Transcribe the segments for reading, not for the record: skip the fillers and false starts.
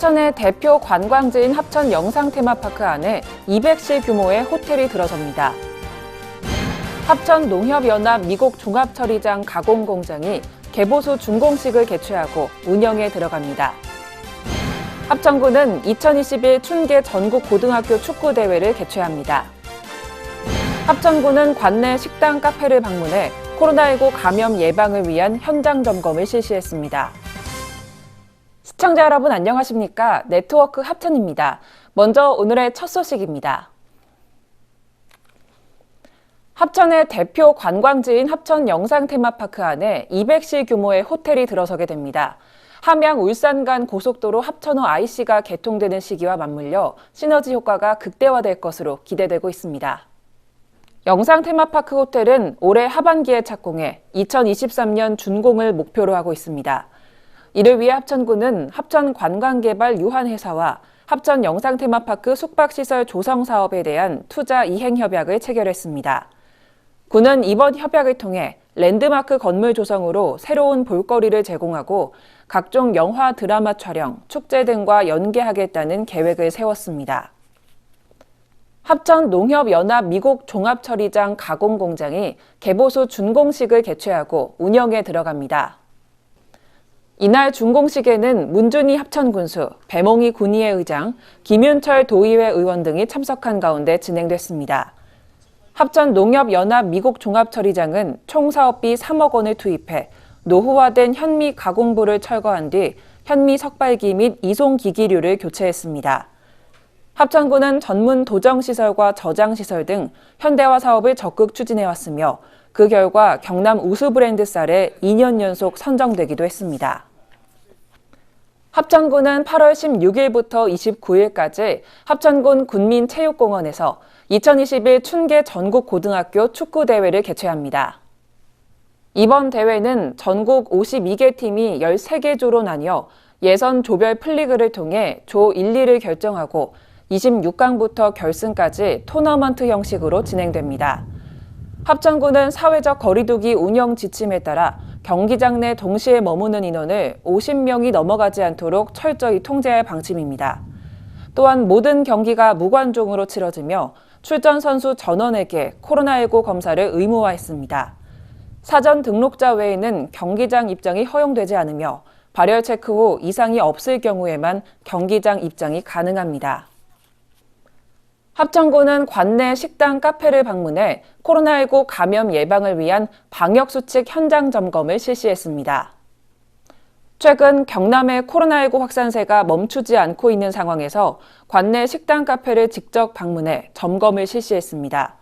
합천의 대표 관광지인 합천 영상테마파크 안에 200실 규모의 호텔이 들어섭니다. 합천 농협연합 미곡 종합처리장 가공공장이 개보수 준공식을 개최하고 운영에 들어갑니다. 합천구는 2021 춘계 전국 고등학교 축구대회를 개최합니다. 합천구는 관내 식당, 카페를 방문해 코로나19 감염 예방을 위한 현장 점검을 실시했습니다. 시청자 여러분 안녕하십니까? 네트워크 합천입니다. 먼저 오늘의 첫 소식입니다. 합천의 대표 관광지인 합천 영상테마파크 안에 200실 규모의 호텔이 들어서게 됩니다. 함양 울산 간 고속도로 합천호 IC가 개통되는 시기와 맞물려 시너지 효과가 극대화될 것으로 기대되고 있습니다. 영상테마파크 호텔은 올해 하반기에 착공해 2023년 준공을 목표로 하고 있습니다. 이를 위해 합천구는 합천관광개발 유한회사와 합천 영상테마파크 숙박시설 조성 사업에 대한 투자 이행 협약을 체결했습니다. 구는 이번 협약을 통해 랜드마크 건물 조성으로 새로운 볼거리를 제공하고 각종 영화, 드라마 촬영, 축제 등과 연계하겠다는 계획을 세웠습니다. 합천 농협연합 미곡 종합처리장 가공공장이 개보수 준공식을 개최하고 운영에 들어갑니다. 이날 준공식에는 문준희 합천군수, 배몽희 군의회 의장, 김윤철 도의회 의원 등이 참석한 가운데 진행됐습니다. 합천 농협연합 미곡 종합처리장은 총 사업비 3억 원을 투입해 노후화된 현미 가공부를 철거한 뒤 현미 석발기 및 이송기기류를 교체했습니다. 합천구는 전문 도정시설과 저장시설 등 현대화 사업을 적극 추진해왔으며 그 결과 경남 우수 브랜드 쌀에 2년 연속 선정되기도 했습니다. 합천구는 8월 16일부터 29일까지 합천군 군민체육공원에서 2021 춘계 전국 고등학교 축구대회를 개최합니다. 이번 대회는 전국 52개 팀이 13개 조로 나뉘어 예선 조별 플리그를 통해 조 1, 2를 결정하고 26강부터 결승까지 토너먼트 형식으로 진행됩니다. 합천구는 사회적 거리두기 운영 지침에 따라 경기장 내 동시에 머무는 인원을 50명이 넘어가지 않도록 철저히 통제할 방침입니다. 또한 모든 경기가 무관중으로 치러지며 출전 선수 전원에게 코로나19 검사를 의무화했습니다. 사전 등록자 외에는 경기장 입장이 허용되지 않으며 발열 체크 후 이상이 없을 경우에만 경기장 입장이 가능합니다. 합천구는 관내 식당, 카페를 방문해 코로나19 감염 예방을 위한 방역수칙 현장 점검을 실시했습니다. 최근 경남의 코로나19 확산세가 멈추지 않고 있는 상황에서 관내 식당, 카페를 직접 방문해 점검을 실시했습니다.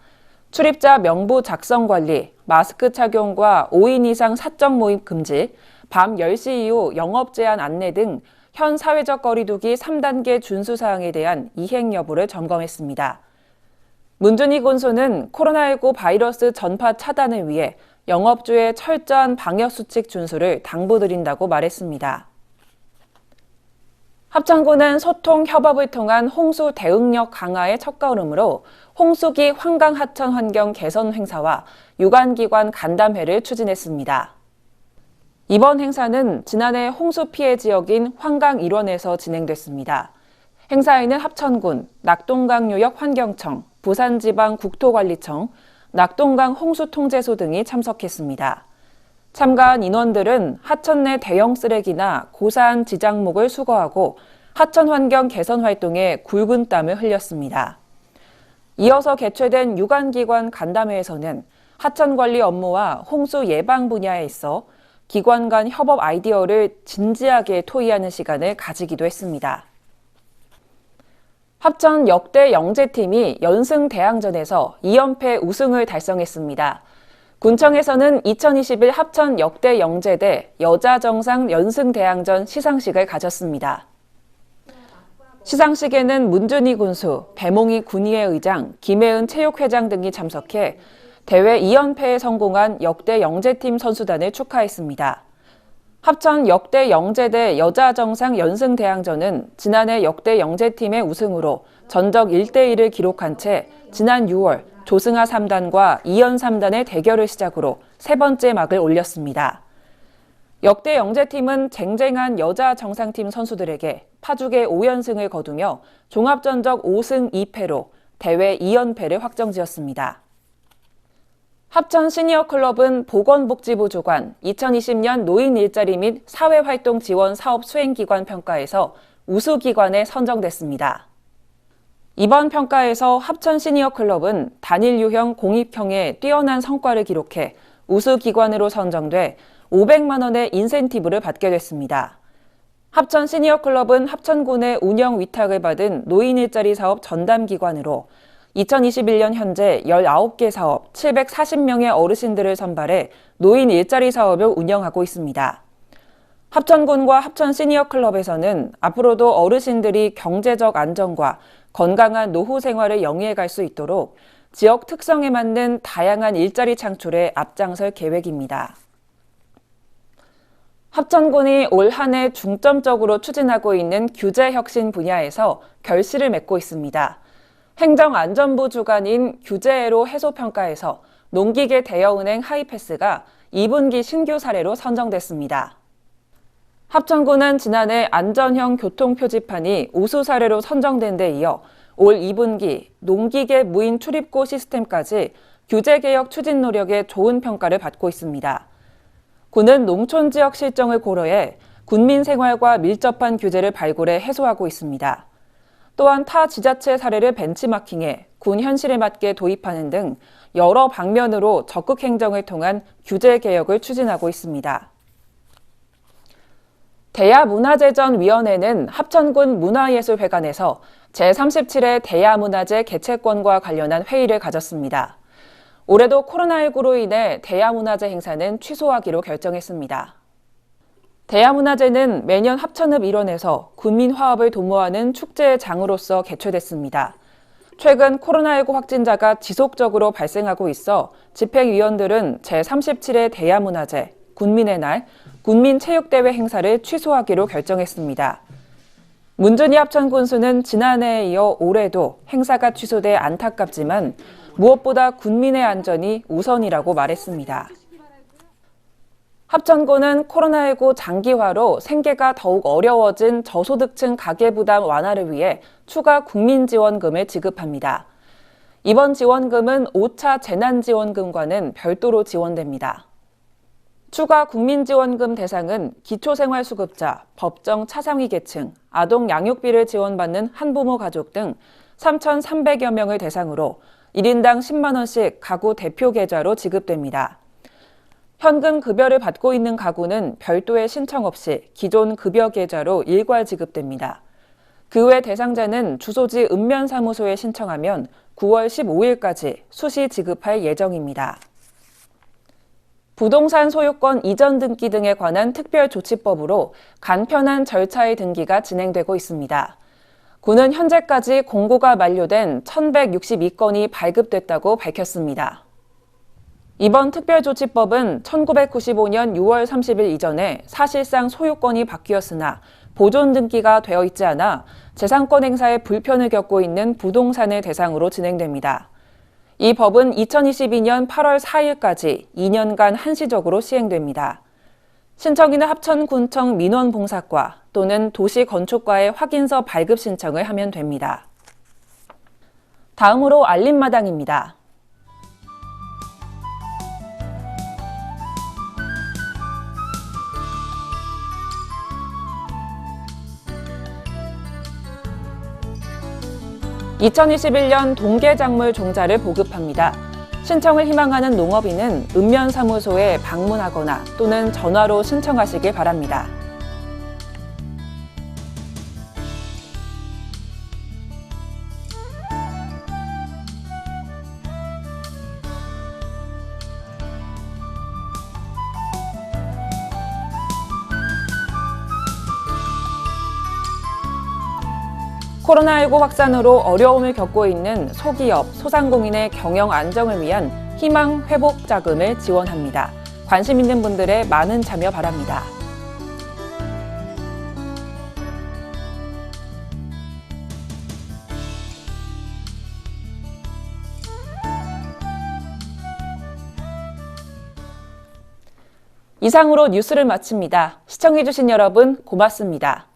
출입자 명부 작성 관리, 마스크 착용과 5인 이상 사적 모임 금지, 밤 10시 이후 영업 제한 안내 등 현 사회적 거리두기 3단계 준수 사항에 대한 이행 여부를 점검했습니다. 문준희 군수는 코로나19 바이러스 전파 차단을 위해 영업주의 철저한 방역수칙 준수를 당부드린다고 말했습니다. 합천구는 소통, 협업을 통한 홍수 대응력 강화의 첫걸음으로 홍수기 환강 하천 환경 개선 행사와 유관기관 간담회를 추진했습니다. 이번 행사는 지난해 홍수 피해 지역인 환강 일원에서 진행됐습니다. 행사에는 합천군, 낙동강유역 환경청, 부산지방국토관리청, 낙동강 홍수통제소 등이 참석했습니다. 참가한 인원들은 하천 내 대형 쓰레기나 고사한 지작목을 수거하고 하천 환경 개선 활동에 굵은 땀을 흘렸습니다. 이어서 개최된 유관기관 간담회에서는 하천 관리 업무와 홍수 예방 분야에 있어 기관 간 협업 아이디어를 진지하게 토의하는 시간을 가지기도 했습니다. 합천 역대 영재팀이 연승 대항전에서 2연패 우승을 달성했습니다. 군청에서는 2021 합천 역대 영재대 여자정상 연승 대항전 시상식을 가졌습니다. 시상식에는 문준희 군수, 배몽희 군의회 의장, 김혜은 체육회장 등이 참석해 대회 2연패에 성공한 역대 영재팀 선수단을 축하했습니다. 합천 역대 영재대 여자정상 연승대항전은 지난해 역대 영재팀의 우승으로 전적 1대1을 기록한 채 지난 6월 조승하 3단과 이연 3단의 대결을 시작으로 세 번째 막을 올렸습니다. 역대 영재팀은 쟁쟁한 여자 정상팀 선수들에게 파죽의 5연승을 거두며 종합전적 5승 2패로 대회 2연패를 확정지었습니다. 합천 시니어클럽은 보건복지부 주관 2020년 노인 일자리 및 사회활동 지원 사업 수행기관 평가에서 우수기관에 선정됐습니다. 이번 평가에서 합천 시니어클럽은 단일 유형 공익형에 뛰어난 성과를 기록해 우수기관으로 선정돼 500만 원의 인센티브를 받게 됐습니다. 합천 시니어클럽은 합천군의 운영 위탁을 받은 노인 일자리 사업 전담기관으로 2021년 현재 19개 사업 740명의 어르신들을 선발해 노인 일자리 사업을 운영하고 있습니다. 합천군과 합천 시니어클럽에서는 앞으로도 어르신들이 경제적 안정과 건강한 노후 생활을 영위해 갈 수 있도록 지역 특성에 맞는 다양한 일자리 창출에 앞장설 계획입니다. 합천군이 올 한 해 중점적으로 추진하고 있는 규제 혁신 분야에서 결실을 맺고 있습니다. 행정안전부 주관인 규제애로 해소평가에서 농기계 대여은행 하이패스가 2분기 신규 사례로 선정됐습니다. 합천군은 지난해 안전형 교통표지판이 우수 사례로 선정된 데 이어 올 2분기 농기계 무인 출입구 시스템까지 규제개혁 추진 노력에 좋은 평가를 받고 있습니다. 군은 농촌지역 실정을 고려해 군민 생활과 밀접한 규제를 발굴해 해소하고 있습니다. 또한 타 지자체 사례를 벤치마킹해 군 현실에 맞게 도입하는 등 여러 방면으로 적극 행정을 통한 규제 개혁을 추진하고 있습니다. 대야문화재전위원회는 합천군 문화예술회관에서 제37회 대야문화재 개최권과 관련한 회의를 가졌습니다. 올해도 코로나19로 인해 대야문화재 행사는 취소하기로 결정했습니다. 대야문화재는 매년 합천읍 일원에서 군민 화합을 도모하는 축제의 장으로서 개최됐습니다. 최근 코로나19 확진자가 지속적으로 발생하고 있어 집행위원들은 제37회 대야문화재, 군민의 날, 군민체육대회 행사를 취소하기로 결정했습니다. 문준희 합천군수는 지난해에 이어 올해도 행사가 취소돼 안타깝지만 무엇보다 군민의 안전이 우선이라고 말했습니다. 합천군은 코로나19 장기화로 생계가 더욱 어려워진 저소득층 가계부담 완화를 위해 추가 국민지원금을 지급합니다. 이번 지원금은 5차 재난지원금과는 별도로 지원됩니다. 추가 국민지원금 대상은 기초생활수급자, 법정 차상위 계층, 아동 양육비를 지원받는 한부모 가족 등 3,300여 명을 대상으로 1인당 10만 원씩 가구 대표 계좌로 지급됩니다. 현금 급여를 받고 있는 가구는 별도의 신청 없이 기존 급여 계좌로 일괄 지급됩니다. 그 외 대상자는 주소지 읍면사무소에 신청하면 9월 15일까지 수시 지급할 예정입니다. 부동산 소유권 이전 등기 등에 관한 특별조치법으로 간편한 절차의 등기가 진행되고 있습니다. 군은 현재까지 공고가 만료된 1,162건이 발급됐다고 밝혔습니다. 이번 특별조치법은 1995년 6월 30일 이전에 사실상 소유권이 바뀌었으나 보존 등기가 되어 있지 않아 재산권 행사에 불편을 겪고 있는 부동산을 대상으로 진행됩니다. 이 법은 2022년 8월 4일까지 2년간 한시적으로 시행됩니다. 신청인은 합천군청 민원봉사과 또는 도시건축과의 확인서 발급 신청을 하면 됩니다. 다음으로 알림마당입니다. (2021년) 동계작물 종자를 보급합니다. 신청을 희망하는 농업인은 읍면사무소에 방문하거나 또는 전화로 신청하시길 바랍니다. 코로나19 확산으로 어려움을 겪고 있는 소기업, 소상공인의 경영 안정을 위한 희망 회복 자금을 지원합니다. 관심 있는 분들의 많은 참여 바랍니다. 이상으로 뉴스를 마칩니다. 시청해주신 여러분 고맙습니다.